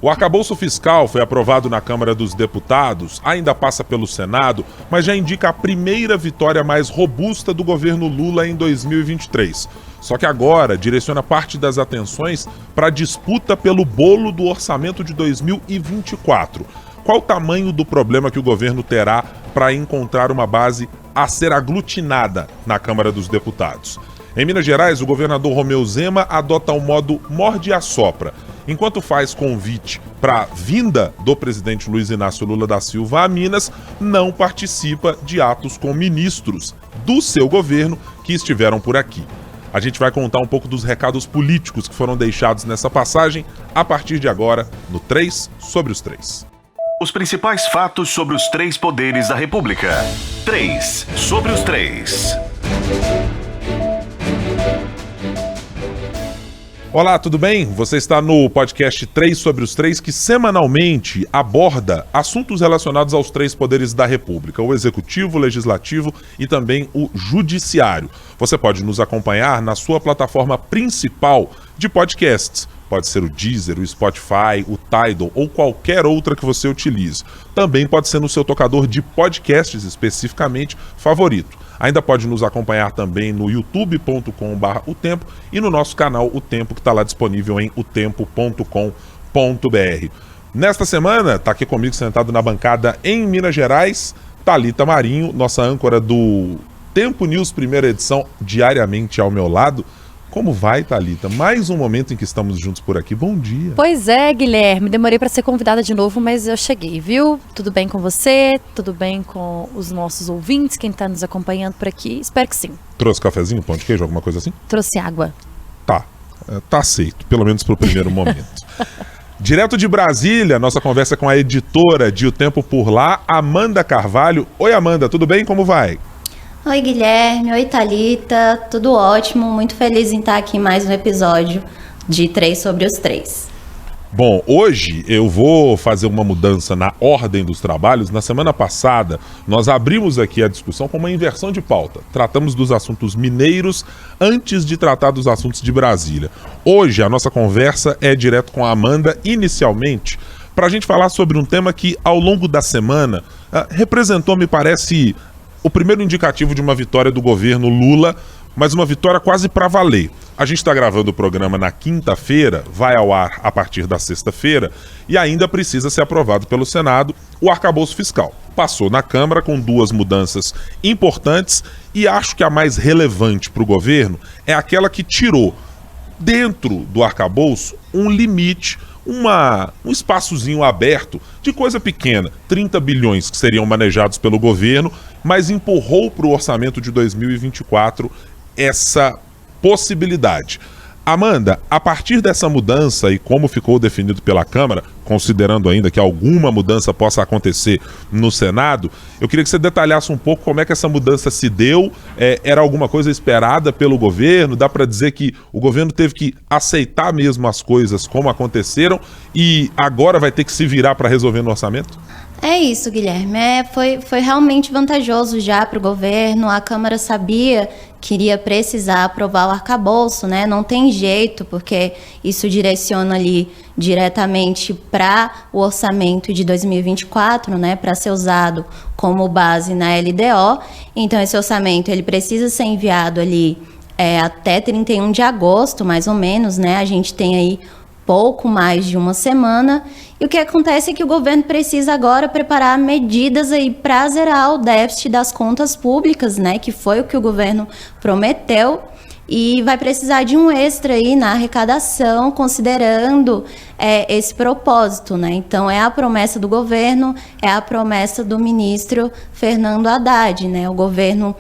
O arcabouço fiscal foi aprovado na Câmara dos Deputados, ainda passa pelo Senado, mas já indica a primeira vitória mais robusta do governo Lula em 2023. Só que agora direciona parte das atenções para a disputa pelo bolo do orçamento de 2024. Qual o tamanho do problema que o governo terá para encontrar uma base a ser aglutinada na Câmara dos Deputados? Em Minas Gerais, o governador Romeu Zema adota o modo morde e assopra. Enquanto faz convite para a vinda do presidente Luiz Inácio Lula da Silva a Minas, não participa de atos com ministros do seu governo que estiveram por aqui. A gente vai contar um pouco dos recados políticos que foram deixados nessa passagem a partir de agora no 3 sobre os 3. Os principais fatos sobre os 3 poderes da República. 3 sobre os 3. Olá, tudo bem? Você está no podcast 3 sobre os 3, que semanalmente aborda assuntos relacionados aos 3 poderes da República, o Executivo, o Legislativo e também o Judiciário. Você pode nos acompanhar na sua plataforma principal de podcasts. Pode ser o Deezer, o Spotify, o Tidal ou qualquer outra que você utilize. Também pode ser no seu tocador de podcasts especificamente favorito. Ainda pode nos acompanhar também no youtube.com/otempo e no nosso canal O Tempo, que está lá disponível em otempo.com.br. Nesta semana, está aqui comigo sentado na bancada em Minas Gerais, Thalita Marinho, nossa âncora do Tempo News, primeira edição, diariamente ao meu lado. Como vai, Thalita? Mais um momento em que estamos juntos por aqui. Bom dia. Pois é, Guilherme. Demorei para ser convidada de novo, mas eu cheguei, viu? Tudo bem com você? Tudo bem com os nossos ouvintes, quem está nos acompanhando por aqui? Espero que sim. Trouxe cafezinho, pão de queijo, alguma coisa assim? Trouxe água. Tá aceito, pelo menos para o primeiro momento. Direto de Brasília, nossa conversa com a editora de O Tempo Por Lá, Amanda Carvalho. Oi, Amanda, tudo bem? Como vai? Oi, Guilherme. Oi, Thalita. Tudo ótimo. Muito feliz em estar aqui em mais um episódio de 3 sobre os 3. Bom, hoje eu vou fazer uma mudança na ordem dos trabalhos. Na semana passada, nós abrimos aqui a discussão com uma inversão de pauta. Tratamos dos assuntos mineiros antes de tratar dos assuntos de Brasília. Hoje, a nossa conversa é direto com a Amanda, inicialmente, para a gente falar sobre um tema que, ao longo da semana, representou, me parece, o primeiro indicativo de uma vitória do governo Lula, mas uma vitória quase para valer. A gente está gravando o programa na quinta-feira, vai ao ar a partir da sexta-feira, e ainda precisa ser aprovado pelo Senado o arcabouço fiscal. Passou na Câmara com 2 mudanças importantes, e acho que a mais relevante para o governo é aquela que tirou, dentro do arcabouço, um limite, um espaçozinho aberto de coisa pequena, 30 bilhões que seriam manejados pelo governo, mas empurrou para o orçamento de 2024 essa possibilidade. Amanda, a partir dessa mudança e como ficou definido pela Câmara, considerando ainda que alguma mudança possa acontecer no Senado, eu queria que você detalhasse um pouco como é que essa mudança se deu. Era alguma coisa esperada pelo governo? Dá para dizer que o governo teve que aceitar mesmo as coisas como aconteceram e agora vai ter que se virar para resolver no orçamento? É isso, Guilherme. Foi realmente vantajoso já para o governo. A Câmara sabia que iria precisar aprovar o arcabouço, né? Não tem jeito, porque isso direciona ali diretamente para o orçamento de 2024, né? Para ser usado como base na LDO. Então, esse orçamento ele precisa ser enviado ali até 31 de agosto, mais ou menos, né? A gente tem aí pouco mais de uma semana, e o que acontece é que o governo precisa agora preparar medidas aí para zerar o déficit das contas públicas, né, que foi o que o governo prometeu, e vai precisar de um extra aí na arrecadação, considerando esse propósito, né? Então, é a promessa do governo, é a promessa do ministro Fernando Haddad, né? O governo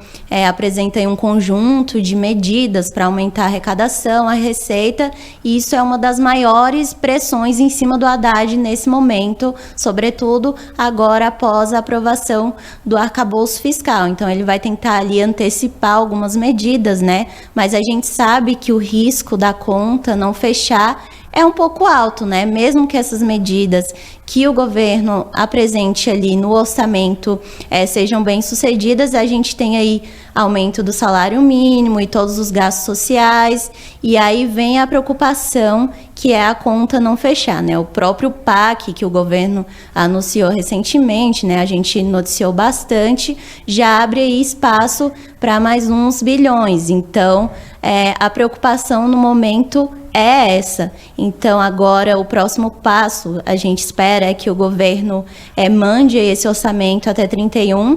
apresenta aí um conjunto de medidas para aumentar a arrecadação, a receita, e isso é uma das maiores pressões em cima do Haddad nesse momento, sobretudo agora após a aprovação do arcabouço fiscal. Então, ele vai tentar ali antecipar algumas medidas, né? Mas a gente sabe que o risco da conta não fechar é um pouco alto, né? Mesmo que essas medidas que o governo apresente ali no orçamento sejam bem sucedidas, a gente tem aí aumento do salário mínimo e todos os gastos sociais, e aí vem a preocupação que é a conta não fechar, né? O próprio PAC que o governo anunciou recentemente, né? A gente noticiou bastante, já abre aí espaço para mais uns bilhões. Então, a preocupação no momento é essa. Então, agora, o próximo passo, a gente espera é que o governo mande esse orçamento até 31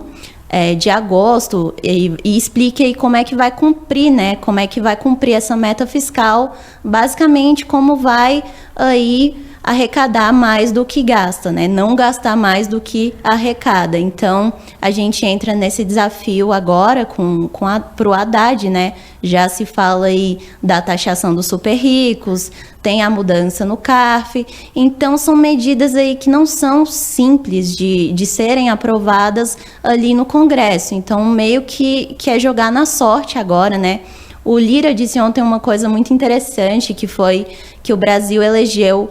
de agosto e explique aí como é que vai cumprir, né? Como é que vai cumprir essa meta fiscal, basicamente como vai aí arrecadar mais do que gasta, né? Não gastar mais do que arrecada. Então, a gente entra nesse desafio agora para o Haddad, né? Já se fala aí da taxação dos super ricos, tem a mudança no CARF. Então, são medidas aí que não são simples de serem aprovadas ali no Congresso. Então, meio que é jogar na sorte agora, né? O Lira disse ontem uma coisa muito interessante, que foi que o Brasil elegeu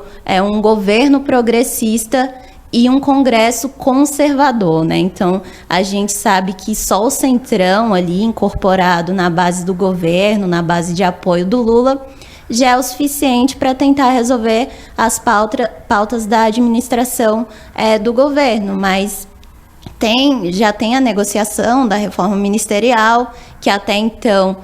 um governo progressista e um Congresso conservador, né? Então, a gente sabe que só o Centrão ali, incorporado na base do governo, na base de apoio do Lula, já é o suficiente para tentar resolver as pautas da administração do governo, mas já tem a negociação da reforma ministerial, que até então,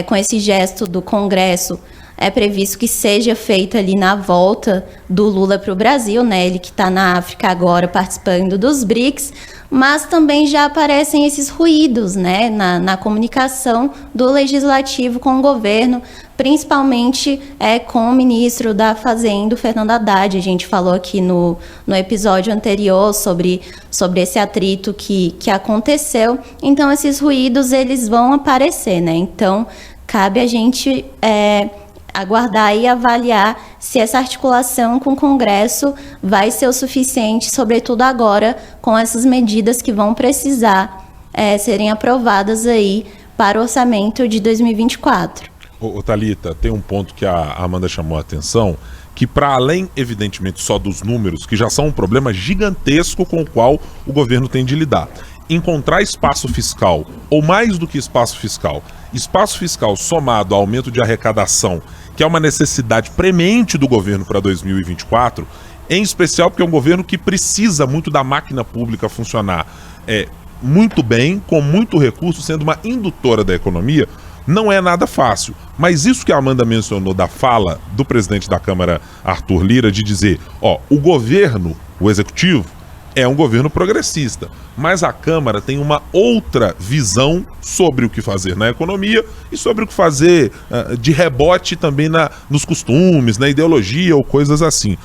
com esse gesto do Congresso, é previsto que seja feita ali na volta do Lula para o Brasil, né? Ele que está na África agora participando dos BRICS, mas também já aparecem esses ruídos, né? Na comunicação do Legislativo com o governo, principalmente com o ministro da Fazenda, Fernando Haddad. A gente falou aqui no episódio anterior sobre esse atrito que aconteceu. Então, esses ruídos, eles vão aparecer, né? Então, cabe a gente aguardar e avaliar se essa articulação com o Congresso vai ser o suficiente, sobretudo agora com essas medidas que vão precisar serem aprovadas aí para o orçamento de 2024. Ô Thalita, tem um ponto que a Amanda chamou a atenção, que para além, evidentemente, só dos números, que já são um problema gigantesco com o qual o governo tem de lidar, encontrar espaço fiscal, ou mais do que espaço fiscal somado ao aumento de arrecadação, que é uma necessidade premente do governo para 2024, em especial porque é um governo que precisa muito da máquina pública funcionar muito bem, com muito recurso, sendo uma indutora da economia, não é nada fácil. Mas isso que a Amanda mencionou da fala do presidente da Câmara, Arthur Lira, de dizer, o governo, o executivo, é um governo progressista, mas a Câmara tem uma outra visão sobre o que fazer na economia e sobre o que fazer de rebote também nos costumes, na ideologia ou coisas assim.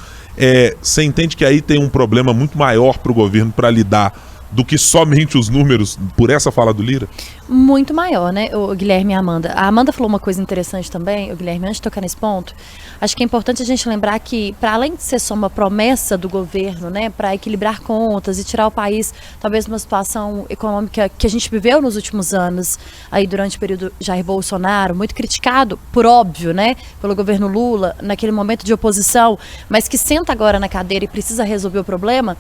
Você entende que aí tem um problema muito maior para o governo para lidar do que somente os números por essa fala do Lira? Muito maior, né, o Guilherme e a Amanda. A Amanda falou uma coisa interessante também, o Guilherme, antes de tocar nesse ponto, acho que é importante a gente lembrar que, para além de ser só uma promessa do governo, né, para equilibrar contas e tirar o país, talvez, de uma situação econômica que a gente viveu nos últimos anos, aí durante o período Jair Bolsonaro, muito criticado, por óbvio, né, pelo governo Lula, naquele momento de oposição, mas que senta agora na cadeira e precisa resolver o problema,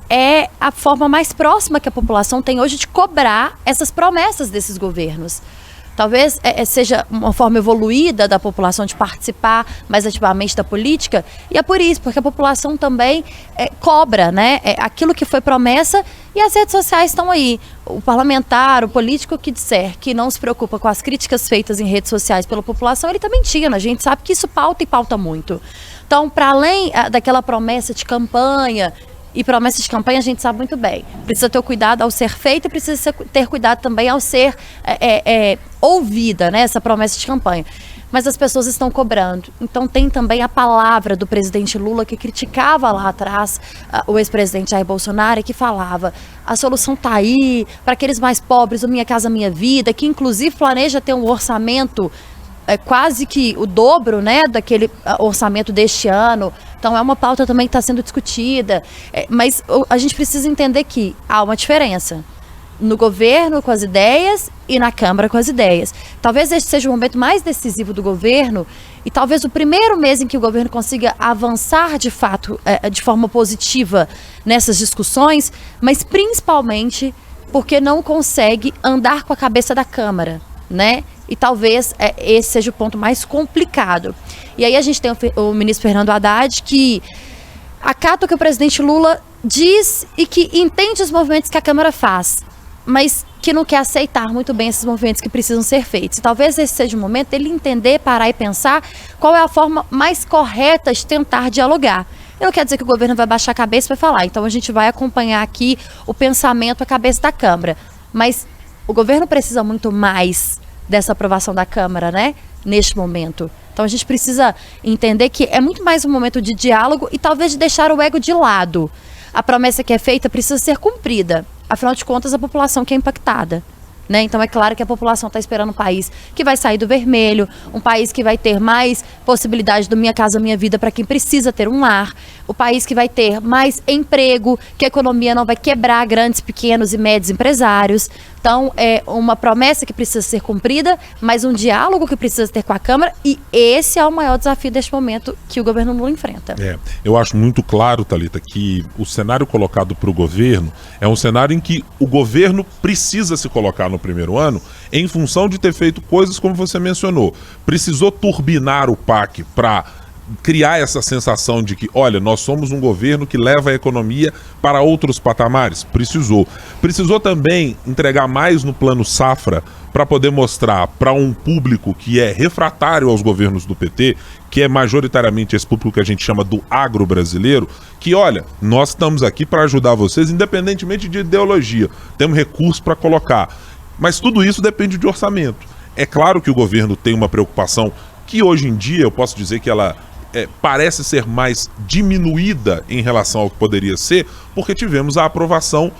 é a forma mais próxima que a população tem hoje de cobrar essas promessas desses governos. Talvez seja uma forma evoluída da população de participar mais ativamente da política, e é por isso, porque a população também cobra, né, aquilo que foi promessa, e as redes sociais estão aí. O parlamentar, o político que disser que não se preocupa com as críticas feitas em redes sociais pela população, ele está mentindo. A gente sabe que isso pauta e pauta muito. Então, para além daquela promessa de campanha, e promessa de campanha a gente sabe muito bem, precisa ter o cuidado ao ser feita e precisa ter cuidado também ao ser ouvida, né, essa promessa de campanha. Mas as pessoas estão cobrando. Então tem também a palavra do presidente Lula, que criticava lá atrás o ex-presidente Jair Bolsonaro, e que falava: a solução está aí, para aqueles mais pobres, o Minha Casa Minha Vida, que inclusive planeja ter um orçamento quase que o dobro, né, daquele orçamento deste ano. Então é uma pauta também que está sendo discutida, mas a gente precisa entender que há uma diferença no governo com as ideias e na Câmara com as ideias. Talvez este seja o momento mais decisivo do governo E talvez o primeiro mês em que o governo consiga avançar de fato, de forma positiva nessas discussões, mas principalmente porque não consegue andar com a cabeça da Câmara, né? E talvez esse seja o ponto mais complicado. E aí a gente tem o ministro Fernando Haddad, que acata o que o presidente Lula diz e que entende os movimentos que a Câmara faz, mas que não quer aceitar muito bem esses movimentos que precisam ser feitos. E talvez esse seja o momento dele entender, parar e pensar qual é a forma mais correta de tentar dialogar. Eu não quero dizer que o governo vai baixar a cabeça e vai falar, então a gente vai acompanhar aqui o pensamento, a cabeça da Câmara. Mas o governo precisa muito mais dessa aprovação da Câmara, né? Neste momento. Então a gente precisa entender que é muito mais um momento de diálogo e talvez de deixar o ego de lado. A promessa que é feita precisa ser cumprida. Afinal de contas, a população que é impactada, né? Então é claro que a população está esperando um país que vai sair do vermelho, um país que vai ter mais possibilidade do Minha Casa Minha Vida para quem precisa ter um lar, o país que vai ter mais emprego, que a economia não vai quebrar grandes, pequenos e médios empresários. Então é uma promessa que precisa ser cumprida, mas um diálogo que precisa ter com a Câmara, e esse é o maior desafio deste momento que o governo Lula enfrenta. Eu acho muito claro, Thalita, que o cenário colocado para o governo é um cenário em que o governo precisa se colocar no primeiro ano em função de ter feito coisas como você mencionou. Precisou turbinar o PAC para criar essa sensação de que, olha, nós somos um governo que leva a economia para outros patamares. Precisou também entregar mais no plano safra para poder mostrar para um público que é refratário aos governos do PT, que é majoritariamente esse público que a gente chama do agro brasileiro, que, olha, nós estamos aqui para ajudar vocês, independentemente de ideologia. Temos recursos para colocar. Mas tudo isso depende de orçamento. É claro que o governo tem uma preocupação que hoje em dia eu posso dizer que ela parece ser mais diminuída em relação ao que poderia ser, porque tivemos a aprovação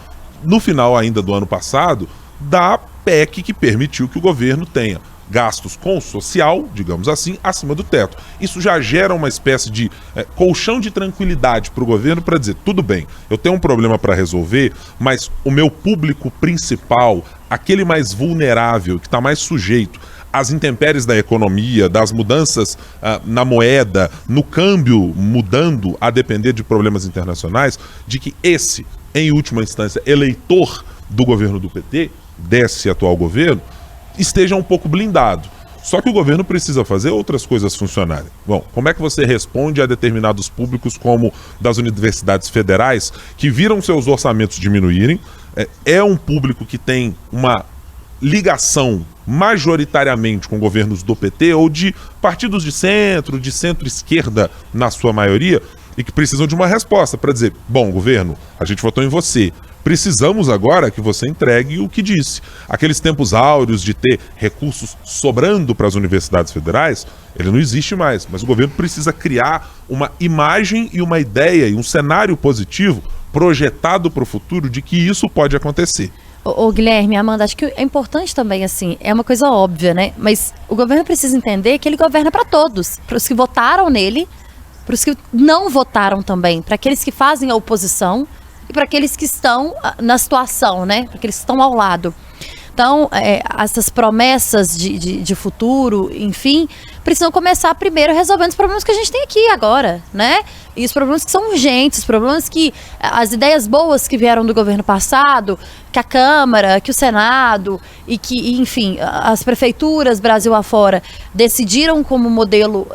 no final ainda do ano passado da PEC que permitiu que o governo tenha gastos com o social, digamos assim, acima do teto. Isso já gera uma espécie de colchão de tranquilidade para o governo para dizer, tudo bem, eu tenho um problema para resolver, mas o meu público principal, aquele mais vulnerável, que está mais sujeito às intempéries da economia, das mudanças na moeda, no câmbio mudando a depender de problemas internacionais, de que esse, em última instância, eleitor do governo do PT, desse atual governo, esteja um pouco blindado. Só que o governo precisa fazer outras coisas funcionarem. Bom, como é que você responde a determinados públicos como das universidades federais que viram seus orçamentos diminuírem? É um público que tem uma ligação majoritariamente com governos do PT ou de partidos de centro-esquerda na sua maioria, e que precisam de uma resposta para dizer, bom, governo, a gente votou em você, precisamos agora que você entregue o que disse. Aqueles tempos áureos de ter recursos sobrando para as universidades federais, ele não existe mais, mas o governo precisa criar uma imagem e uma ideia e um cenário positivo projetado para o futuro de que isso pode acontecer. Ô Guilherme, Amanda, acho que é importante também, assim, é uma coisa óbvia, né? Mas o governo precisa entender que ele governa para todos, para os que votaram nele, para os que não votaram também, para aqueles que fazem a oposição e para aqueles que estão na situação, né? Para aqueles que estão ao lado. Então, essas promessas de futuro, enfim, precisam começar primeiro resolvendo os problemas que a gente tem aqui agora, né? E os problemas que são urgentes, os problemas que as ideias boas que vieram do governo passado, que a Câmara, que o Senado e que, enfim, as prefeituras Brasil afora decidiram como modelo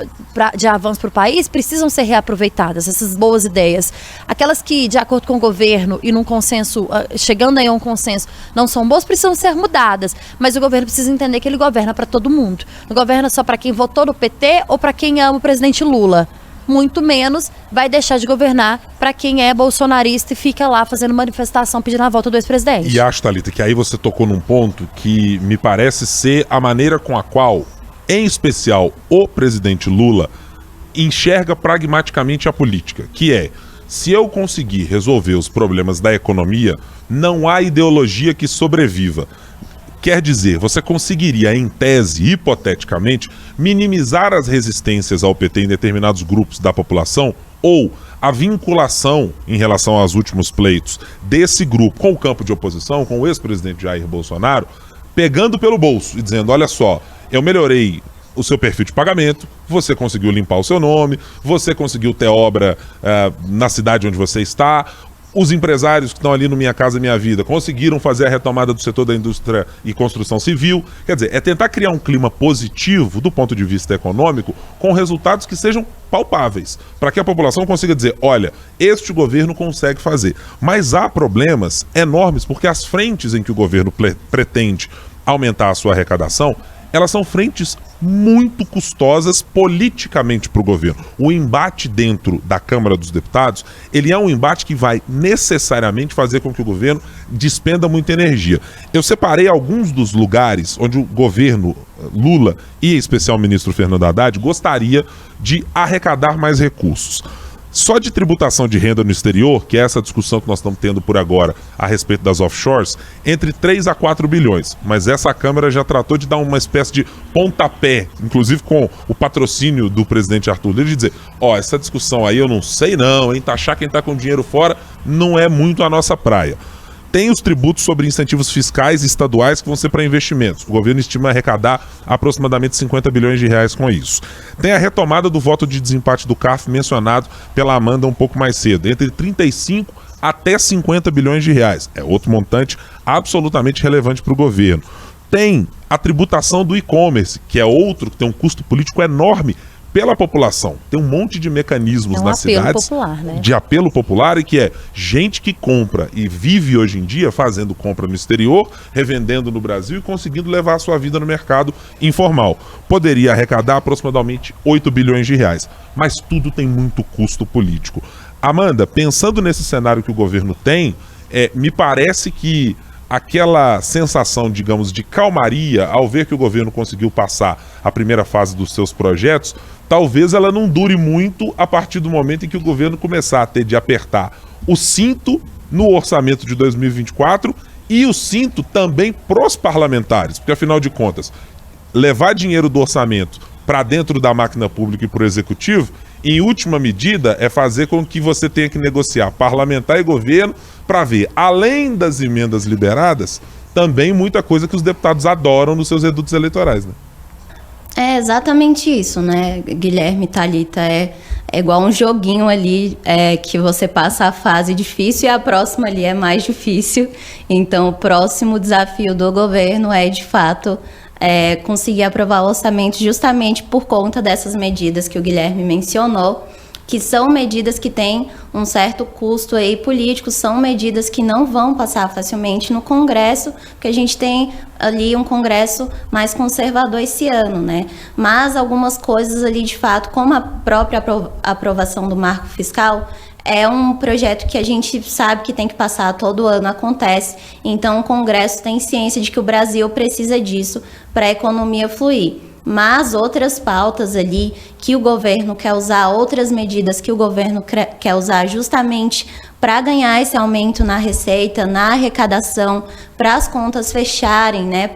de avanço para o país, precisam ser reaproveitadas, essas boas ideias. Aquelas que, de acordo com o governo e num consenso, chegando aí a um consenso, não são boas, precisam ser mudadas. Mas o governo precisa entender que ele governa para todo mundo. Não governa só para quem votou no PT ou para quem ama o presidente Lula. Muito menos vai deixar de governar para quem é bolsonarista e fica lá fazendo manifestação pedindo a volta do ex-presidente. E acho, Thalita, que aí você tocou num ponto que me parece ser a maneira com a qual, em especial, o presidente Lula enxerga pragmaticamente a política, que é, se eu conseguir resolver os problemas da economia, não há ideologia que sobreviva. Quer dizer, você conseguiria, em tese, hipoteticamente, minimizar as resistências ao PT em determinados grupos da população ou a vinculação em relação aos últimos pleitos desse grupo com o campo de oposição, com o ex-presidente Jair Bolsonaro, pegando pelo bolso e dizendo, olha só, eu melhorei o seu perfil de pagamento, você conseguiu limpar o seu nome, você conseguiu ter obra na cidade onde você está, os empresários que estão ali no Minha Casa Minha Vida conseguiram fazer a retomada do setor da indústria e construção civil. Quer dizer, é tentar criar um clima positivo do ponto de vista econômico com resultados que sejam palpáveis, para que a população consiga dizer, olha, este governo consegue fazer. Mas há problemas enormes, porque as frentes em que o governo pretende aumentar a sua arrecadação, elas são frentes muito custosas politicamente para o governo. O embate dentro da Câmara dos Deputados, ele é um embate que vai necessariamente fazer com que o governo despenda muita energia. Eu separei alguns dos lugares onde o governo Lula e em especial o ministro Fernando Haddad gostaria de arrecadar mais recursos. Só de tributação de renda no exterior, que é essa discussão que nós estamos tendo por agora a respeito das offshores, entre 3 a 4 bilhões. Mas essa Câmara já tratou de dar uma espécie de pontapé, inclusive com o patrocínio do presidente Arthur Lira, de dizer, essa discussão aí eu não sei não, hein? Taxar quem está com dinheiro fora não é muito a nossa praia. Tem os tributos sobre incentivos fiscais estaduais que vão ser para investimentos. O governo estima arrecadar aproximadamente 50 bilhões de reais com isso. Tem a retomada do voto de desempate do CARF mencionado pela Amanda um pouco mais cedo, entre 35 até 50 bilhões de reais. É outro montante absolutamente relevante para o governo. Tem a tributação do e-commerce, que é outro que tem um custo político enorme pela população. Tem um monte de mecanismos nas cidades popular, né? De apelo popular, e que é gente que compra e vive hoje em dia fazendo compra no exterior, revendendo no Brasil e conseguindo levar a sua vida no mercado informal. Poderia arrecadar aproximadamente 8 bilhões de reais, mas tudo tem muito custo político. Amanda, pensando nesse cenário que o governo tem, me parece que aquela sensação, digamos, de calmaria ao ver que o governo conseguiu passar a primeira fase dos seus projetos, talvez ela não dure muito a partir do momento em que o governo começar a ter de apertar o cinto no orçamento de 2024 e o cinto também pros parlamentares, porque afinal de contas, levar dinheiro do orçamento para dentro da máquina pública e para o executivo, em última medida, é fazer com que você tenha que negociar parlamentar e governo para ver, além das emendas liberadas, também muita coisa que os deputados adoram nos seus redutos eleitorais, né? É exatamente isso, né, Guilherme, Thalita? É igual um joguinho ali, que você passa a fase difícil e a próxima ali é mais difícil. Então, o próximo desafio do governo é, de fato, conseguir aprovar o orçamento justamente por conta dessas medidas que o Guilherme mencionou, que são medidas que têm um certo custo aí político, são medidas que não vão passar facilmente no Congresso, porque a gente tem ali um Congresso mais conservador esse ano, né? Mas algumas coisas ali, de fato, como a própria aprovação do marco fiscal, é um projeto que a gente sabe que tem que passar, todo ano acontece, então o Congresso tem ciência de que o Brasil precisa disso para a economia fluir. Mas outras pautas ali que o governo quer usar, outras medidas que o governo quer usar justamente para ganhar esse aumento na receita, na arrecadação, para as contas fecharem, né,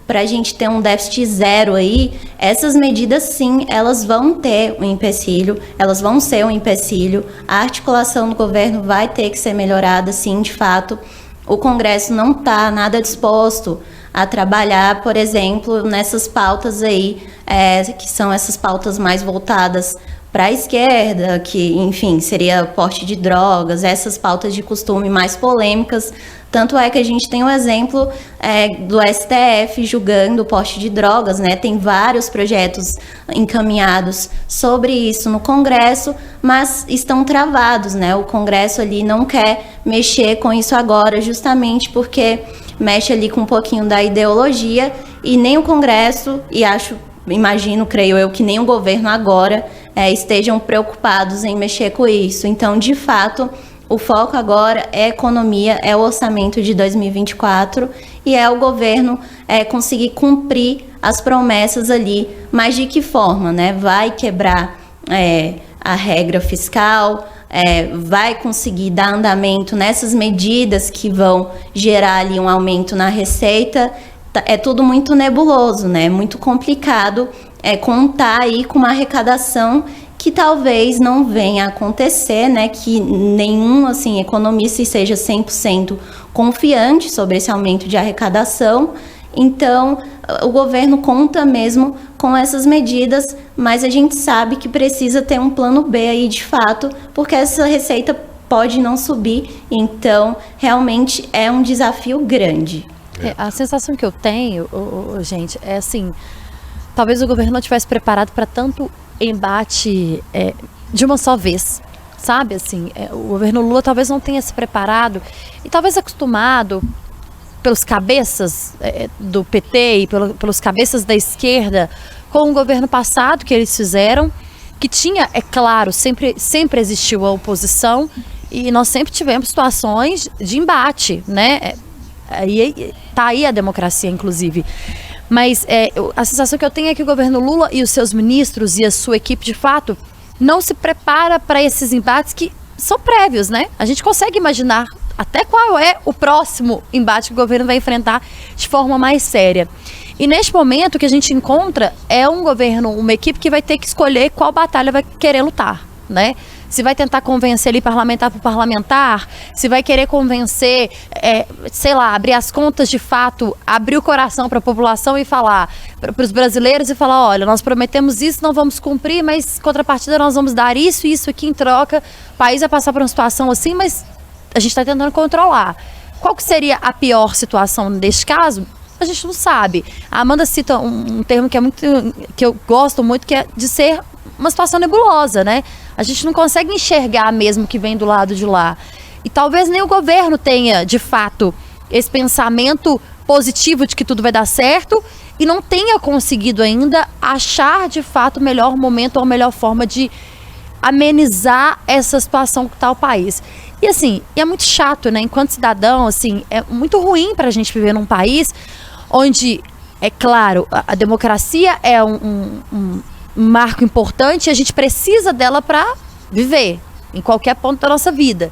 para a gente ter um déficit zero aí, essas medidas sim, elas vão ter um empecilho, elas vão ser um empecilho, a articulação do governo vai ter que ser melhorada sim, de fato. O Congresso não está nada disposto a trabalhar, por exemplo, nessas pautas aí, que são essas pautas mais voltadas para a esquerda, que, enfim, seria porte de drogas, essas pautas de costume mais polêmicas. Tanto é que a gente tem um exemplo do STF julgando o porte de drogas, né? Tem vários projetos encaminhados sobre isso no Congresso, mas estão travados, né? O Congresso ali não quer mexer com isso agora, justamente porque mexe ali com um pouquinho da ideologia, e nem o Congresso, e imagino, creio eu, que nem o governo agora estejam preocupados em mexer com isso. Então, de fato, o foco agora é economia, é o orçamento de 2024 e é o governo conseguir cumprir as promessas ali. Mas de que forma, né? Vai quebrar a regra fiscal, vai conseguir dar andamento nessas medidas que vão gerar ali um aumento na receita. É tudo muito nebuloso, né? Muito complicado contar aí com uma arrecadação que talvez não venha a acontecer, né? Que nenhum economista seja 100% confiante sobre esse aumento de arrecadação. Então, o governo conta mesmo com essas medidas, mas a gente sabe que precisa ter um plano B aí de fato, porque essa receita pode não subir, então realmente é um desafio grande. A sensação que eu tenho, gente, é assim, talvez o governo não estivesse preparado para tanto embate de uma só vez, sabe? Assim, o governo Lula talvez não tenha se preparado e talvez acostumado pelos cabeças do PT e pelos cabeças da esquerda com o governo passado que eles fizeram, que tinha, é claro, sempre existiu a oposição e nós sempre tivemos situações de embate, né? Tá aí a democracia, inclusive. Mas a sensação que eu tenho é que o governo Lula e os seus ministros e a sua equipe, de fato, não se prepara para esses embates que são prévios, né? A gente consegue imaginar até qual é o próximo embate que o governo vai enfrentar de forma mais séria. E neste momento o que a gente encontra é um governo, uma equipe que vai ter que escolher qual batalha vai querer lutar, né? Se vai tentar convencer ali parlamentar por parlamentar, se vai querer convencer, sei lá, abrir as contas de fato, abrir o coração para a população e falar, para os brasileiros e falar, olha, nós prometemos isso, não vamos cumprir, mas contrapartida nós vamos dar isso e isso aqui em troca. O país vai passar por uma situação assim, mas a gente está tentando controlar. Qual que seria a pior situação neste caso? A gente não sabe. A Amanda cita um termo que eu gosto muito, que é de ser uma situação nebulosa, né? A gente não consegue enxergar mesmo o que vem do lado de lá. E talvez nem o governo tenha, de fato, esse pensamento positivo de que tudo vai dar certo e não tenha conseguido ainda achar, de fato, o melhor momento ou a melhor forma de amenizar essa situação que está o país. E assim, é muito chato, né? Enquanto cidadão, assim, é muito ruim para a gente viver num país onde, é claro, a democracia é um marco importante e a gente precisa dela para viver em qualquer ponto da nossa vida.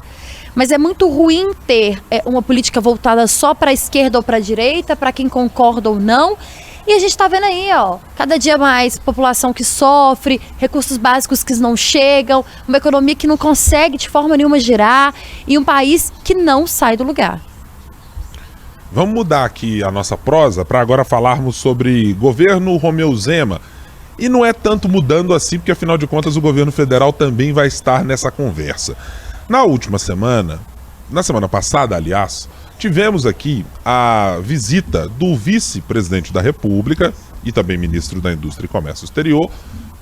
Mas é muito ruim ter uma política voltada só para a esquerda ou para a direita, para quem concorda ou não. E a gente está vendo aí, ó, cada dia mais população que sofre, recursos básicos que não chegam, uma economia que não consegue de forma nenhuma girar e um país que não sai do lugar. Vamos mudar aqui a nossa prosa para agora falarmos sobre governo Romeu Zema. E não é tanto mudando assim, porque afinal de contas o governo federal também vai estar nessa conversa. Na última semana, na semana passada, aliás, tivemos aqui a visita do vice-presidente da República e também ministro da Indústria e Comércio Exterior,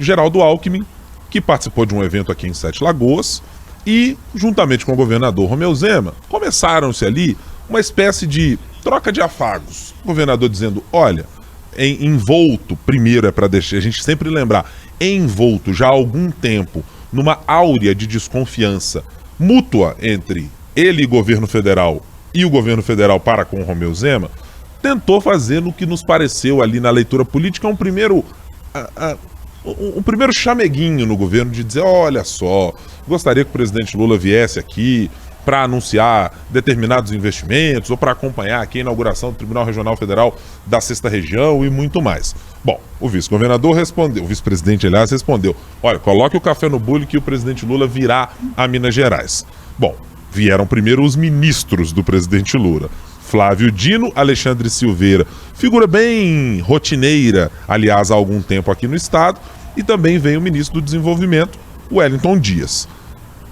Geraldo Alckmin, que participou de um evento aqui em Sete Lagoas e, juntamente com o governador Romeu Zema, começaram-se ali uma espécie de troca de afagos. O governador dizendo, olha, envolto, primeiro é para deixar a gente sempre lembrar, envolto já há algum tempo numa áurea de desconfiança mútua entre ele e o governo federal e o governo federal para com o Romeu Zema, tentou fazer no que nos pareceu ali na leitura política um primeiro chameguinho no governo de dizer, olha só, gostaria que o presidente Lula viesse aqui para anunciar determinados investimentos ou para acompanhar aqui a inauguração do Tribunal Regional Federal da 6ª Região e muito mais. Bom, o vice-governador respondeu, o vice-presidente, aliás, respondeu, olha, coloque o café no bule que o presidente Lula virá a Minas Gerais. Bom, vieram primeiro os ministros do presidente Lula. Flávio Dino, Alexandre Silveira, figura bem rotineira, aliás, há algum tempo aqui no estado, e também veio o ministro do Desenvolvimento, Wellington Dias.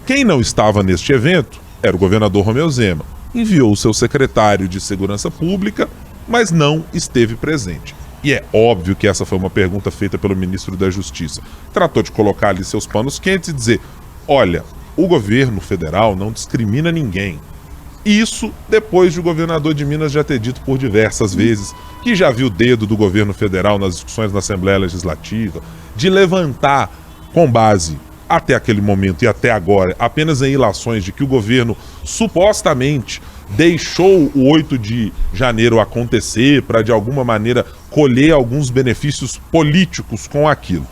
Quem não estava neste evento era o governador Romeu Zema. Enviou o seu secretário de Segurança Pública, mas não esteve presente. E é óbvio que essa foi uma pergunta feita pelo ministro da Justiça. Tratou de colocar ali seus panos quentes e dizer, olha, o governo federal não discrimina ninguém. Isso depois de o governador de Minas já ter dito por diversas vezes que já viu o dedo do governo federal nas discussões na Assembleia Legislativa, de levantar com base até aquele momento e até agora, apenas em ilações de que o governo supostamente deixou o 8 de janeiro acontecer para de alguma maneira colher alguns benefícios políticos com aquilo.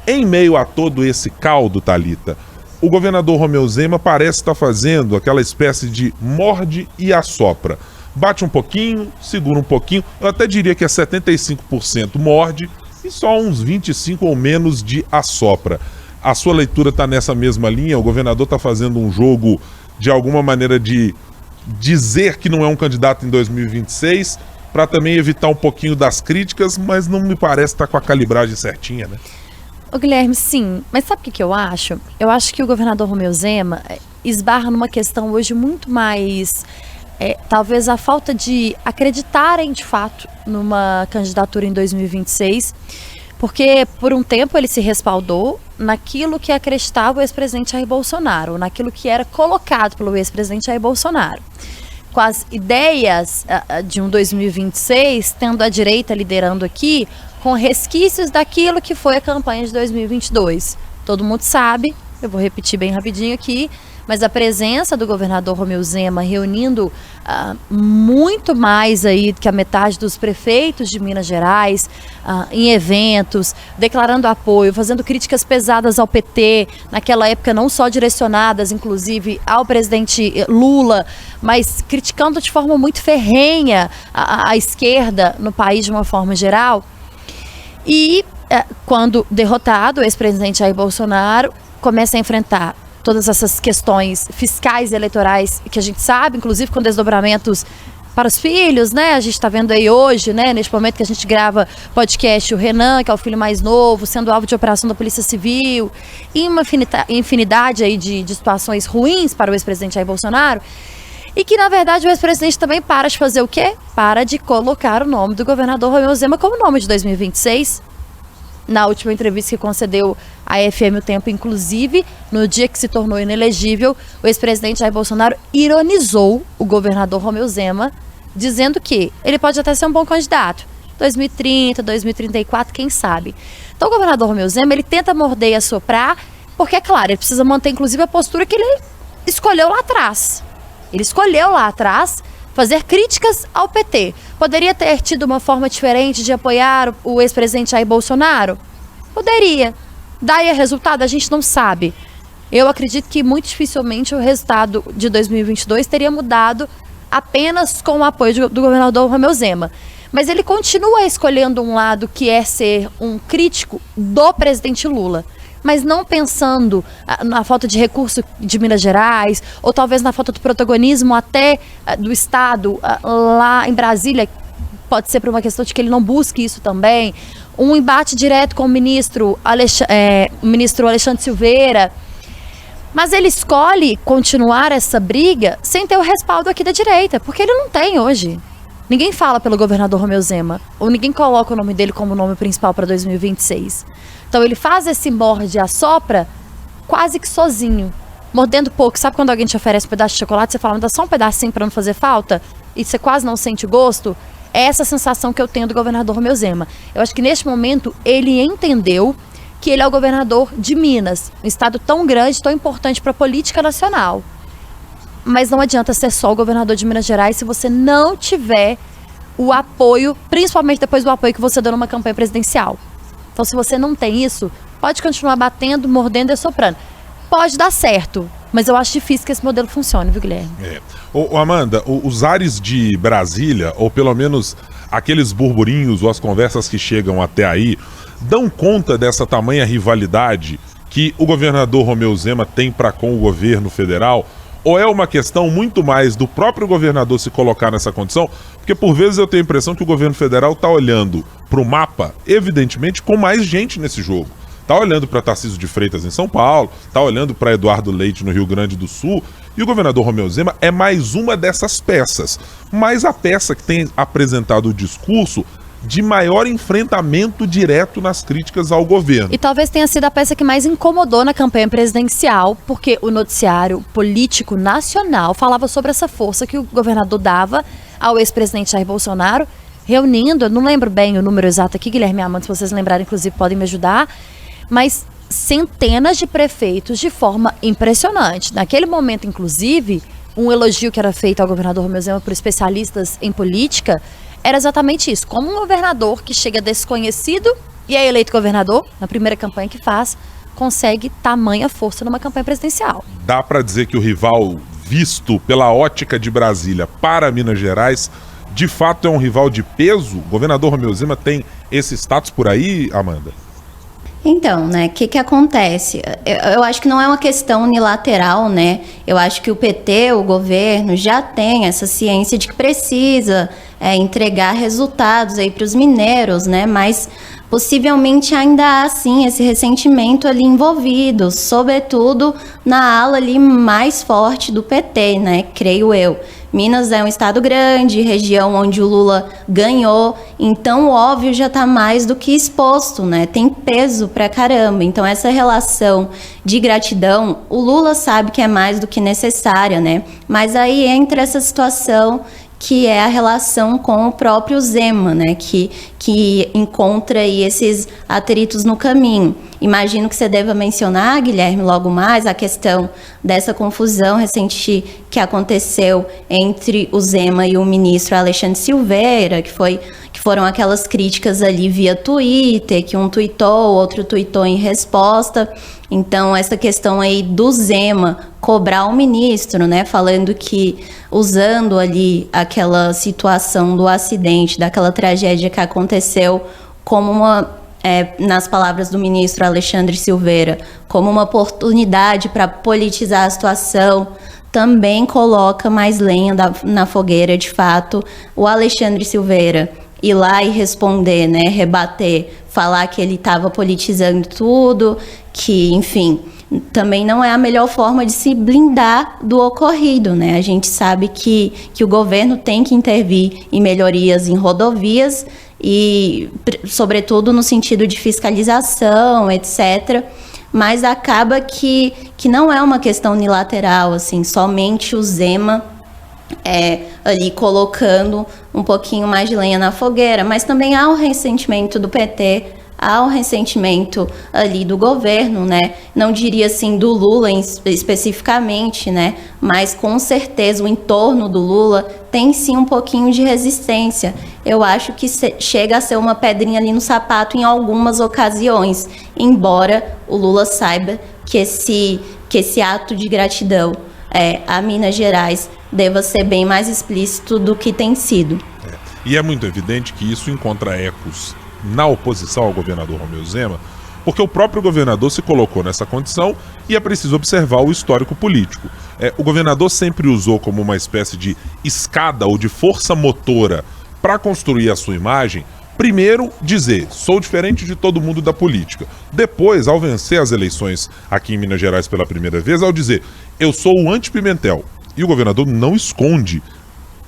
Em meio a todo esse caldo, Thalita, o governador Romeu Zema parece estar fazendo aquela espécie de morde e assopra. Bate um pouquinho, segura um pouquinho, eu até diria que é 75% morde e só uns 25% ou menos de assopra. A sua leitura está nessa mesma linha? O governador está fazendo um jogo, de alguma maneira, de dizer que não é um candidato em 2026 para também evitar um pouquinho das críticas, mas não me parece estar com a calibragem certinha, né? Ô Guilherme, sim, mas sabe o que eu acho? Eu acho que o governador Romeu Zema esbarra numa questão hoje muito mais, talvez a falta de acreditarem de fato numa candidatura em 2026, porque por um tempo ele se respaldou naquilo que acreditava o ex-presidente Jair Bolsonaro, naquilo que era colocado pelo ex-presidente Jair Bolsonaro. Com as ideias de um 2026, tendo a direita liderando aqui, com resquícios daquilo que foi a campanha de 2022. Todo mundo sabe, eu vou repetir bem rapidinho aqui, mas a presença do governador Romeu Zema reunindo muito mais aí que a metade dos prefeitos de Minas Gerais em eventos, declarando apoio, fazendo críticas pesadas ao PT, naquela época não só direcionadas, inclusive, ao presidente Lula, mas criticando de forma muito ferrenha a esquerda no país de uma forma geral. E quando derrotado, o ex-presidente Jair Bolsonaro começa a enfrentar todas essas questões fiscais e eleitorais que a gente sabe, inclusive com desdobramentos para os filhos, né? A gente está vendo aí hoje, né, neste momento que a gente grava podcast, o Renan, que é o filho mais novo, sendo alvo de operação da Polícia Civil, e uma infinidade aí de situações ruins para o ex-presidente Jair Bolsonaro. E que, na verdade, o ex-presidente também para de fazer o quê? Para de colocar o nome do governador Romeu Zema como nome de 2026. Na última entrevista que concedeu à FM O Tempo, inclusive, no dia que se tornou inelegível, o ex-presidente Jair Bolsonaro ironizou o governador Romeu Zema, dizendo que ele pode até ser um bom candidato. 2030, 2034, quem sabe. Então o governador Romeu Zema, ele tenta morder e assoprar, porque, é claro, ele precisa manter, inclusive, a postura que ele escolheu lá atrás. Ele escolheu lá atrás fazer críticas ao PT. Poderia ter tido uma forma diferente de apoiar o ex-presidente Jair Bolsonaro? Poderia. Daí o resultado a gente não sabe. Eu acredito que muito dificilmente o resultado de 2022 teria mudado apenas com o apoio do governador Romeu Zema. Mas ele continua escolhendo um lado que é ser um crítico do presidente Lula, mas não pensando na falta de recurso de Minas Gerais, ou talvez na falta do protagonismo até do Estado lá em Brasília. Pode ser por uma questão de que ele não busque isso também. Um embate direto com o ministro Alexandre Silveira. Mas ele escolhe continuar essa briga sem ter o respaldo aqui da direita, porque ele não tem hoje. Ninguém fala pelo governador Romeu Zema, ou ninguém coloca o nome dele como nome principal para 2026. Então ele faz esse morde e assopra quase que sozinho, mordendo pouco. Sabe quando alguém te oferece um pedaço de chocolate, você fala, me dá só um pedacinho para não fazer falta? E você quase não sente gosto? É essa a sensação que eu tenho do governador Romeu Zema. Eu acho que neste momento ele entendeu que ele é o governador de Minas, um estado tão grande, tão importante para a política nacional. Mas não adianta ser só o governador de Minas Gerais se você não tiver o apoio, principalmente depois do apoio que você deu numa campanha presidencial. Então, se você não tem isso, pode continuar batendo, mordendo e assoprando. Pode dar certo, mas eu acho difícil que esse modelo funcione, viu, Guilherme? Ô, Amanda, os ares de Brasília, ou pelo menos aqueles burburinhos ou as conversas que chegam até aí, dão conta dessa tamanha rivalidade que o governador Romeu Zema tem para com o governo federal? Ou é uma questão muito mais do próprio governador se colocar nessa condição? Porque por vezes eu tenho a impressão que o governo federal está olhando para o mapa, evidentemente, com mais gente nesse jogo. Está olhando para Tarcísio de Freitas em São Paulo, está olhando para Eduardo Leite no Rio Grande do Sul, e o governador Romeu Zema é mais uma dessas peças. Mas a peça que tem apresentado o discurso de maior enfrentamento direto nas críticas ao governo. E talvez tenha sido a peça que mais incomodou na campanha presidencial, porque o noticiário político nacional falava sobre essa força que o governador dava ao ex-presidente Jair Bolsonaro, reunindo, eu não lembro bem o número exato aqui, Guilherme Amanda, se vocês lembrarem, inclusive, podem me ajudar, mas centenas de prefeitos de forma impressionante. Naquele momento, inclusive, um elogio que era feito ao governador Romeu Zema por especialistas em política era exatamente isso. Como um governador que chega desconhecido e é eleito governador, na primeira campanha que faz, consegue tamanha força numa campanha presidencial. Dá para dizer que o rival visto pela ótica de Brasília para Minas Gerais, de fato é um rival de peso? O governador Romeu Zema tem esse status por aí, Amanda? Então, né, o que acontece? Eu acho que não é uma questão unilateral, né? Eu acho que o PT, o governo, já tem essa ciência de que precisa entregar resultados aí para os mineiros, né? Mas possivelmente ainda há sim esse ressentimento ali envolvido, sobretudo na ala ali mais forte do PT, né? Creio eu. Minas é um estado grande, região onde o Lula ganhou, então o óbvio já está mais do que exposto, né? Tem peso pra caramba. Então essa relação de gratidão, o Lula sabe que é mais do que necessária, né? Mas aí entra essa situação que é a relação com o próprio Zema, né? Que encontra aí esses atritos no caminho. Imagino que você deva mencionar, Guilherme, logo mais, a questão dessa confusão recente que aconteceu entre o Zema e o ministro Alexandre Silveira, que foram aquelas críticas ali via Twitter, que um tweetou, outro tweetou em resposta. Então, essa questão aí do Zema cobrar o ministro, né, falando que, usando ali aquela situação do acidente, daquela tragédia que aconteceu, como nas palavras do ministro Alexandre Silveira, como uma oportunidade para politizar a situação, também coloca mais lenha na fogueira, de fato. O Alexandre Silveira ir lá e responder, né, rebater, falar que ele estava politizando tudo, que, enfim, também não é a melhor forma de se blindar do ocorrido, né? A gente sabe que o governo tem que intervir em melhorias em rodovias e, sobretudo, no sentido de fiscalização, etc., mas acaba que não é uma questão unilateral, assim, somente o Zema ali colocando um pouquinho mais de lenha na fogueira, mas também há um ressentimento do PT, há um ressentimento ali do governo, né? Não diria assim do Lula especificamente, né? Mas com certeza o entorno do Lula tem sim um pouquinho de resistência. Eu acho que chega a ser uma pedrinha ali no sapato em algumas ocasiões, embora o Lula saiba que esse ato de gratidão a Minas Gerais deva ser bem mais explícito do que tem sido. E é muito evidente que isso encontra ecos na oposição ao governador Romeu Zema, porque o próprio governador se colocou nessa condição e é preciso observar o histórico político. O governador sempre usou como uma espécie de escada ou de força motora para construir a sua imagem. Primeiro, dizer, sou diferente de todo mundo da política. Depois, ao vencer as eleições aqui em Minas Gerais pela primeira vez, ao dizer, eu sou o anti-Pimentel. E o governador não esconde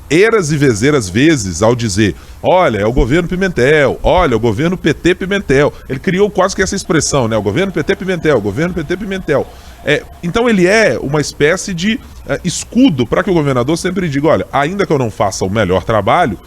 eras e vezeiras vezes ao dizer, olha, é o governo Pimentel, olha, é o governo PT Pimentel. Ele criou quase que essa expressão, né? O governo PT Pimentel, o governo PT Pimentel. Então ele é uma espécie de escudo para que o governador sempre diga, olha, ainda que eu não faça o melhor trabalho,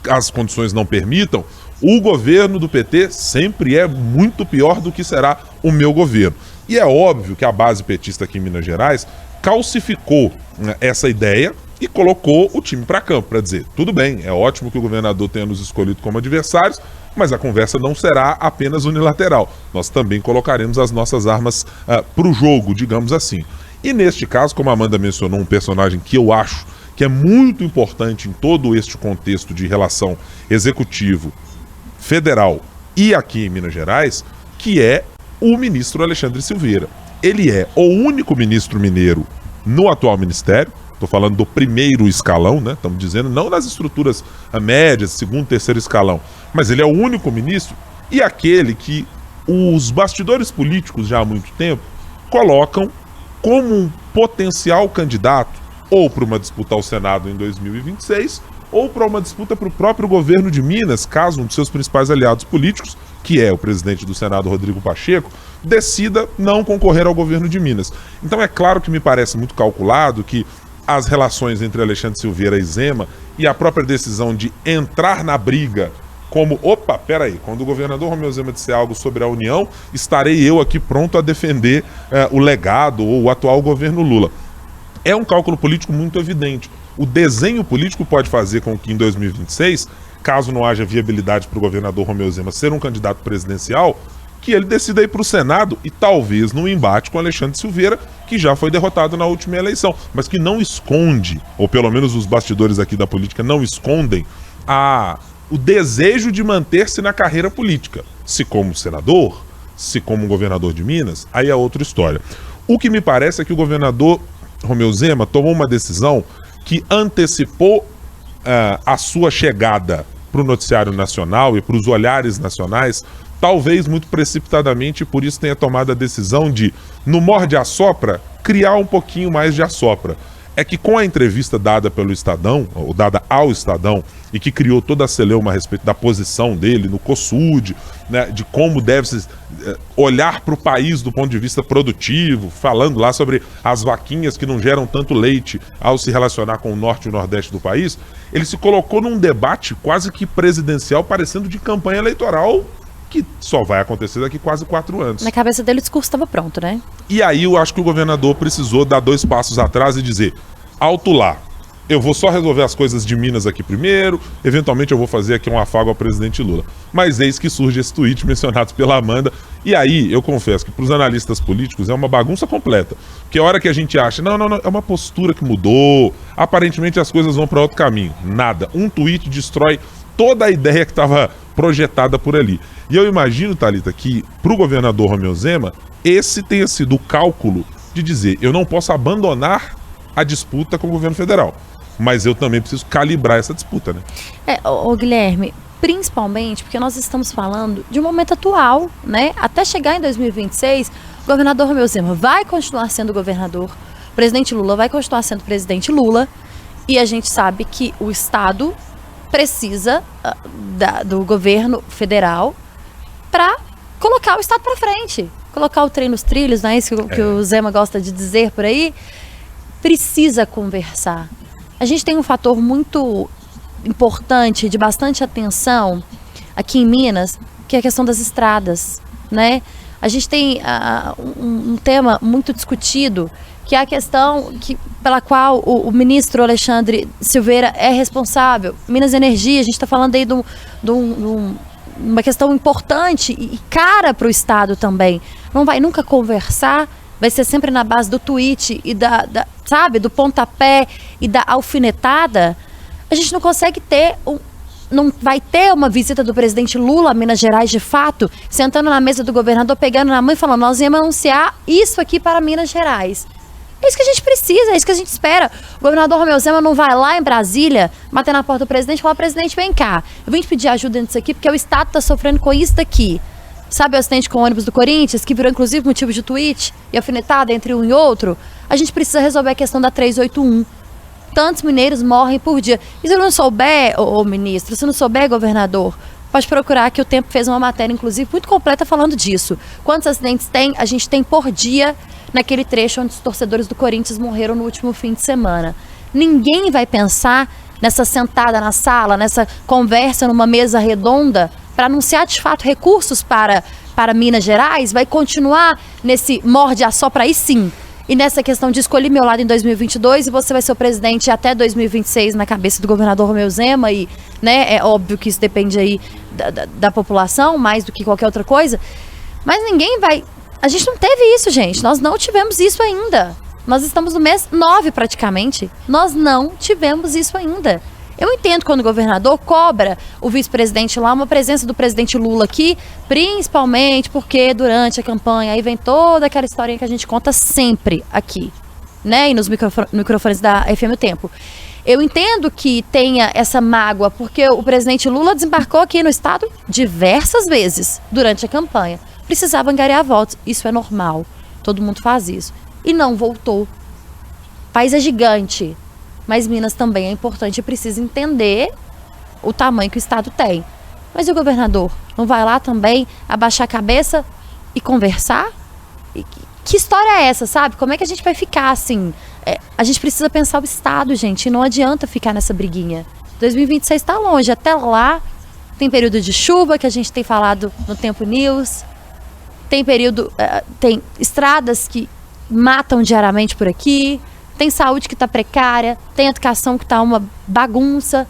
as condições não permitam, o governo do PT sempre é muito pior do que será o meu governo. E é óbvio que a base petista aqui em Minas Gerais calcificou essa ideia e colocou o time para campo, para dizer, tudo bem, é ótimo que o governador tenha nos escolhido como adversários, mas a conversa não será apenas unilateral. Nós também colocaremos as nossas armas para o jogo, digamos assim. E neste caso, como a Amanda mencionou, um personagem que eu acho que é muito importante em todo este contexto de relação executivo, federal e aqui em Minas Gerais, que é o ministro Alexandre Silveira. Ele é o único ministro mineiro no atual ministério, estou falando do primeiro escalão, né? Estamos dizendo não nas estruturas médias, segundo, terceiro escalão, mas ele é o único ministro e aquele que os bastidores políticos já há muito tempo colocam como um potencial candidato ou para uma disputa ao Senado em 2026, ou para uma disputa para o próprio governo de Minas, caso um de seus principais aliados políticos, que é o presidente do Senado, Rodrigo Pacheco, decida não concorrer ao governo de Minas. Então é claro que me parece muito calculado que as relações entre Alexandre Silveira e Zema e a própria decisão de entrar na briga como, peraí, quando o governador Romeu Zema disser algo sobre a União, estarei eu aqui pronto a defender o legado ou o atual governo Lula. É um cálculo político muito evidente. O desenho político pode fazer com que em 2026, caso não haja viabilidade para o governador Romeu Zema ser um candidato presidencial, que ele decida ir para o Senado e talvez num embate com Alexandre Silveira, que já foi derrotado na última eleição, mas que não esconde, ou pelo menos os bastidores aqui da política não escondem, o desejo de manter-se na carreira política. Se como senador, se como governador de Minas, aí é outra história. O que me parece é que o governador Romeu Zema tomou uma decisão que antecipou a sua chegada para o noticiário nacional e para os olhares nacionais, talvez muito precipitadamente, por isso tenha tomado a decisão de, no morde-a-sopra, criar um pouquinho mais de assopra. É que com a entrevista dada pelo Estadão, ou dada ao Estadão, e que criou toda a celeuma a respeito da posição dele no COSUD, né, de como deve-se olhar para o país do ponto de vista produtivo, falando lá sobre as vaquinhas que não geram tanto leite ao se relacionar com o norte e o nordeste do país, ele se colocou num debate quase que presidencial, parecendo de campanha eleitoral, que só vai acontecer daqui quase 4 anos. Na cabeça dele o discurso estava pronto, né? E aí eu acho que o governador precisou dar 2 passos atrás e dizer, alto lá, eu vou só resolver as coisas de Minas aqui primeiro, eventualmente eu vou fazer aqui um afago ao presidente Lula. Mas eis que surge esse tweet mencionado pela Amanda, e aí eu confesso que para os analistas políticos é uma bagunça completa. Porque a hora que a gente acha, não, é uma postura que mudou, aparentemente as coisas vão para outro caminho. Nada. Um tweet destrói toda a ideia que estava projetada por ali. E eu imagino, Thalita, que para o governador Romeu Zema, esse tenha sido o cálculo de dizer, eu não posso abandonar a disputa com o governo federal, mas eu também preciso calibrar essa disputa, né? Guilherme, principalmente porque nós estamos falando de um momento atual, né? Até chegar em 2026, o governador Romeu Zema vai continuar sendo governador, o presidente Lula vai continuar sendo presidente Lula, e a gente sabe que o Estado precisa do governo federal para colocar o Estado para frente, colocar o trem nos trilhos, não é isso que o Zema gosta de dizer por aí? Precisa conversar. A gente tem um fator muito importante, de bastante atenção aqui em Minas, que é a questão das estradas, né? A gente tem um tema muito discutido, que é a questão pela qual o ministro Alexandre Silveira é responsável. Minas Energia, a gente está falando aí de uma questão importante e cara para o Estado também. Não vai nunca conversar, vai ser sempre na base do tweet e do pontapé e da alfinetada. A gente não consegue não vai ter uma visita do presidente Lula a Minas Gerais de fato, sentando na mesa do governador, pegando na mão e falando, nós íamos anunciar isso aqui para Minas Gerais. É isso que a gente precisa, é isso que a gente espera. O governador Romeu Zema não vai lá em Brasília, bater na porta do presidente e falar, presidente, vem cá, eu vim te pedir ajuda nisso aqui, porque o Estado está sofrendo com isso daqui. Sabe o acidente com o ônibus do Corinthians, que virou inclusive motivo de tweet e alfinetada entre um e outro? A gente precisa resolver a questão da 381. Tantos mineiros morrem por dia. E se eu não souber, ministro, se não souber, governador, pode procurar, que o Tempo fez uma matéria, inclusive, muito completa falando disso. Quantos acidentes tem? A gente tem por dia naquele trecho onde os torcedores do Corinthians morreram no último fim de semana. Ninguém vai pensar nessa sentada na sala, nessa conversa numa mesa redonda, para anunciar de fato recursos para Minas Gerais, vai continuar nesse morde-a-sopra aí sim. E nessa questão de escolher meu lado em 2022 e você vai ser o presidente até 2026 na cabeça do governador Romeu Zema e, né, é óbvio que isso depende aí da população mais do que qualquer outra coisa, mas ninguém vai... A gente não teve isso, gente, nós não tivemos isso ainda. Nós estamos no mês 9 praticamente, nós não tivemos isso ainda. Eu entendo quando o governador cobra o vice-presidente lá, uma presença do presidente Lula aqui, principalmente porque durante a campanha aí vem toda aquela historinha que a gente conta sempre aqui, né? E nos microfones da FM O Tempo. Eu entendo que tenha essa mágoa, porque o presidente Lula desembarcou aqui no estado diversas vezes durante a campanha. Precisava angariar votos, isso é normal, todo mundo faz isso. E não voltou. O país é gigante. Mas Minas também é importante e precisa entender o tamanho que o Estado tem. Mas e o governador? Não vai lá também abaixar a cabeça e conversar? Que história é essa, sabe? Como é que a gente vai ficar assim? A gente precisa pensar o Estado, gente. E não adianta ficar nessa briguinha. 2026 está longe. Até lá tem período de chuva, que a gente tem falado no Tempo News. Tem tem estradas que matam diariamente por aqui. Tem saúde que está precária, tem educação que está uma bagunça,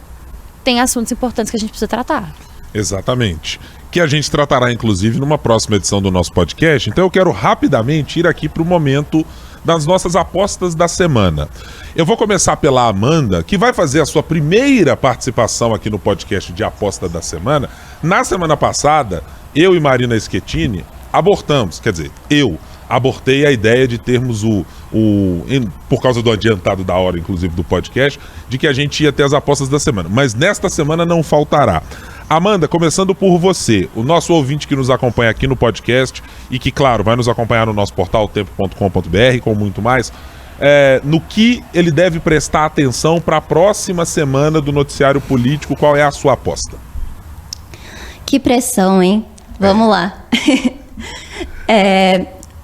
tem assuntos importantes que a gente precisa tratar. Exatamente. Que a gente tratará, inclusive, numa próxima edição do nosso podcast. Então eu quero rapidamente ir aqui para o momento das nossas apostas da semana. Eu vou começar pela Amanda, que vai fazer a sua primeira participação aqui no podcast de aposta da semana. Na semana passada, eu e Marina Schettini abortamos, quer dizer, eu abortei a ideia de termos o por causa do adiantado da hora, inclusive, do podcast, de que a gente ia ter as apostas da semana. Mas nesta semana não faltará. Amanda, começando por você, o nosso ouvinte que nos acompanha aqui no podcast e que, claro, vai nos acompanhar no nosso portal tempo.com.br, com muito mais, no que ele deve prestar atenção para a próxima semana do noticiário político, qual é a sua aposta? Que pressão, hein? Vamos lá.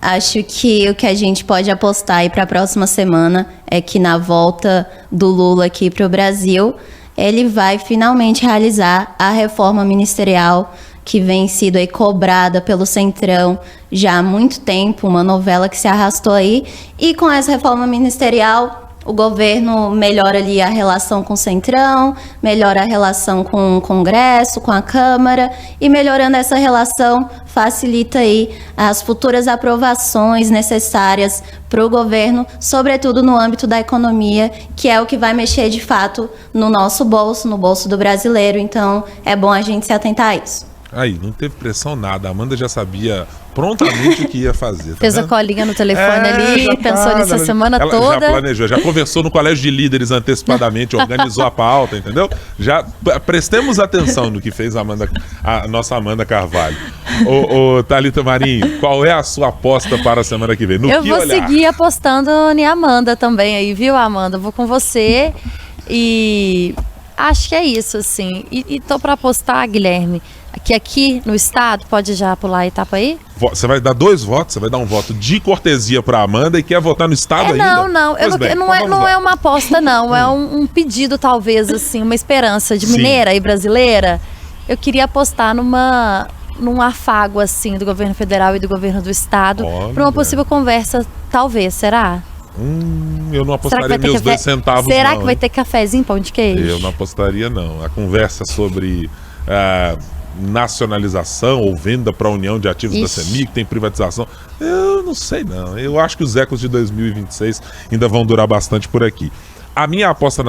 Acho que o que a gente pode apostar aí para a próxima semana é que na volta do Lula aqui para o Brasil, ele vai finalmente realizar a reforma ministerial que vem sido aí cobrada pelo Centrão já há muito tempo, uma novela que se arrastou aí. E com essa reforma ministerial, o governo melhora ali a relação com o Centrão, melhora a relação com o Congresso, com a Câmara, e melhorando essa relação facilita aí as futuras aprovações necessárias para o governo, sobretudo no âmbito da economia, que é o que vai mexer de fato no nosso bolso, no bolso do brasileiro. Então é bom a gente se atentar a isso. Aí, não teve pressão nada. A Amanda já sabia prontamente o que ia fazer. Tá Fez vendo? a colinha no telefone ali, pensou nisso a semana toda. Já planejou, já conversou no colégio de líderes antecipadamente, organizou a pauta, entendeu? Já prestemos atenção no que fez a nossa Amanda Carvalho. Ô, Thalita Marinho, qual é a sua aposta para a semana que vem? Eu vou seguir apostando em Amanda também aí, viu, Amanda? Vou com você e acho que é isso, assim. E tô para apostar, Guilherme, que aqui no estado, pode já pular a etapa aí? Você vai dar 2 votos, você vai dar um voto de cortesia para Amanda e quer votar no estado ainda? Não, não é uma aposta não, é um pedido talvez, assim, uma esperança de mineira e brasileira. Eu queria apostar num afago, assim, do governo federal e do governo do estado para uma possível conversa, talvez, será? Eu não apostaria meus 2 centavos. Será que vai ter cafezinho, pão de queijo? Eu não apostaria não. A conversa sobre nacionalização ou venda para a União de Ativos da CEMIG, tem privatização, eu não sei não. Eu acho que os ecos de 2026 ainda vão durar bastante por aqui. A minha aposta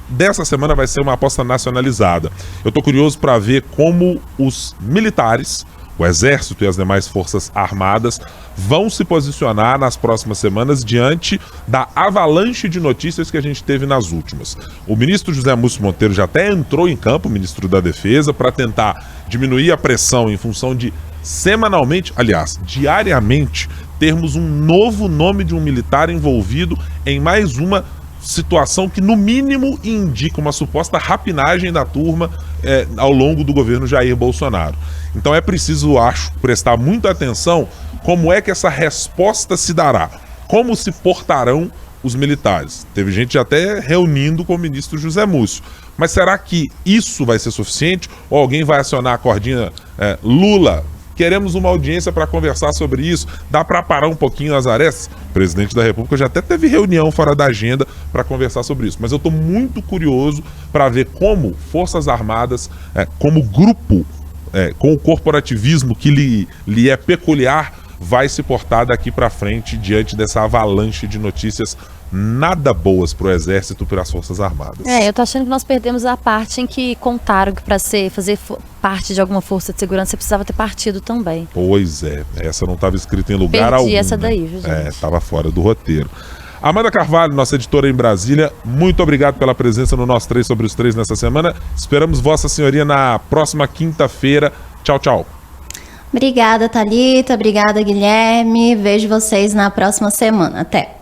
dessa semana vai ser uma aposta nacionalizada. Eu tô curioso para ver como os militares, o Exército e as demais Forças Armadas vão se posicionar nas próximas semanas diante da avalanche de notícias que a gente teve nas últimas. O ministro José Múcio Monteiro já até entrou em campo, ministro da Defesa, para tentar diminuir a pressão em função de semanalmente, aliás, diariamente, termos um novo nome de um militar envolvido em mais uma situação que no mínimo indica uma suposta rapinagem da turma ao longo do governo Jair Bolsonaro. Então é preciso, acho, prestar muita atenção como é que essa resposta se dará, como se portarão os militares. Teve gente até reunindo com o ministro José Múcio. Mas será que isso vai ser suficiente? Ou alguém vai acionar a cordinha Lula? Queremos uma audiência para conversar sobre isso. Dá para parar um pouquinho as arestas? O presidente da República já até teve reunião fora da agenda para conversar sobre isso. Mas eu estou muito curioso para ver como Forças Armadas, como grupo, com o corporativismo que lhe é peculiar, vai se portar daqui para frente diante dessa avalanche de notícias nada boas para o Exército e para as Forças Armadas. Eu tô achando que nós perdemos a parte em que contaram que para fazer parte de alguma força de segurança você precisava ter partido também. Pois é, essa não estava escrita em lugar algum. Perdi essa daí, viu, gente? Estava fora do roteiro. Amanda Carvalho, nossa editora em Brasília, muito obrigado pela presença no nosso 3 sobre os 3 nessa semana. Esperamos Vossa Senhoria na próxima quinta-feira. Tchau, tchau. Obrigada, Thalita. Obrigada, Guilherme. Vejo vocês na próxima semana. Até.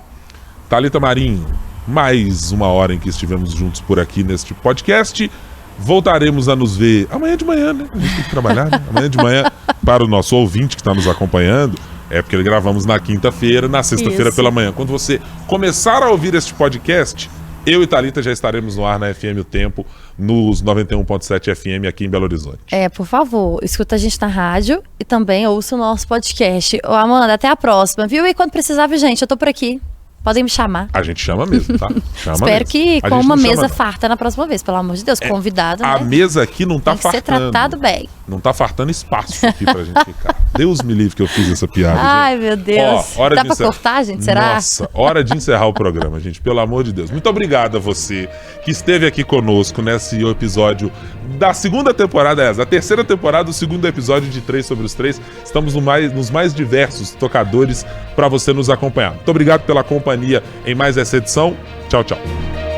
Thalita Marinho, mais uma hora em que estivemos juntos por aqui neste podcast. Voltaremos a nos ver amanhã de manhã, né? A gente tem que trabalhar, né? Amanhã de manhã, para o nosso ouvinte que está nos acompanhando, porque gravamos na quinta-feira, na sexta-feira pela manhã. Quando você começar a ouvir este podcast, eu e Thalita já estaremos no ar na FM O Tempo, nos 91.7 FM aqui em Belo Horizonte. Por favor, escuta a gente na rádio e também ouça o nosso podcast. Ô, Amanda, até a próxima, viu? E quando precisar, gente, eu tô por aqui. Podem me chamar. A gente chama mesmo, tá? Chama Espero mesmo. que com uma mesa farta na próxima vez, pelo amor de Deus. Convidado, A né? mesa aqui não tá Tem que fartando. ser tratado bem. Não tá fartando espaço aqui pra gente ficar. Deus me livre que eu fiz essa piada, Ai, gente. meu Deus. Hora Dá de pra encerrar. cortar, gente? Será? Nossa, hora de encerrar o programa, gente. Pelo amor de Deus. Muito obrigado a você que esteve aqui conosco nesse episódio da segunda temporada, da terceira temporada, o segundo episódio de 3 sobre os 3. Estamos nos mais diversos tocadores para você nos acompanhar. Muito obrigado pela companhia em mais essa edição. Tchau, tchau.